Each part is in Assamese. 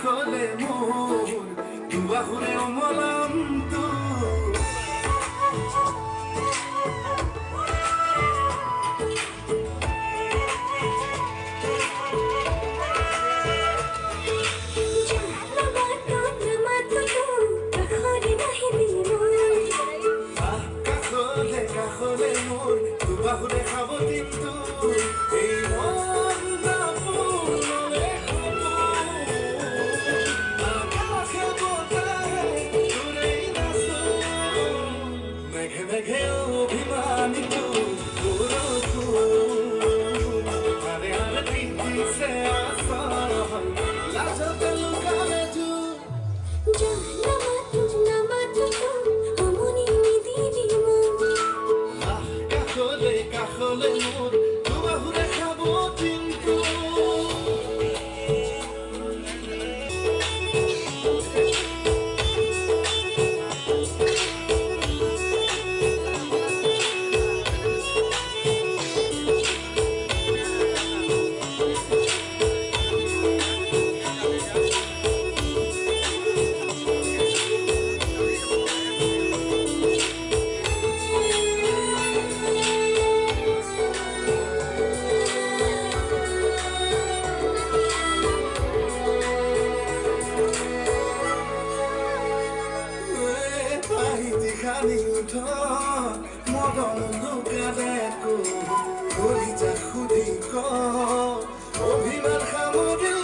কাষলে মোৰ দুবাহুৰে অমলামটো কাষলে মোৰ দুবাহুৰে খাব দিনটো এই মনটা পুৰণে আকাশে বতাহে তোৰেই নাচো মেঘে মেঘে অভিমানিতো বৰষুণ আৰে আৰে তিতিছে আচল লাজতে লুকালে কাষলে মোৰ দুবাহুৰে খাব দিনটো মদন লুকালেকো কলিজা সুধি ক অভিমান সামৰি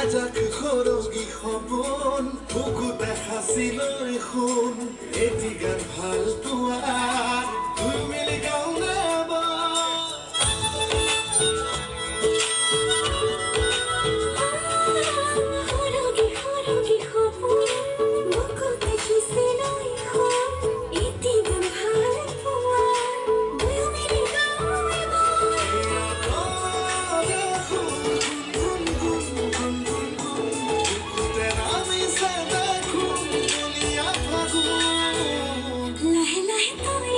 আজাক খৰগী সপোন বুকুতে সাঁচি লৈ শুন এটি গান ভাল পোৱা দুই মিলি গাওঁনে লাহে লাহে তই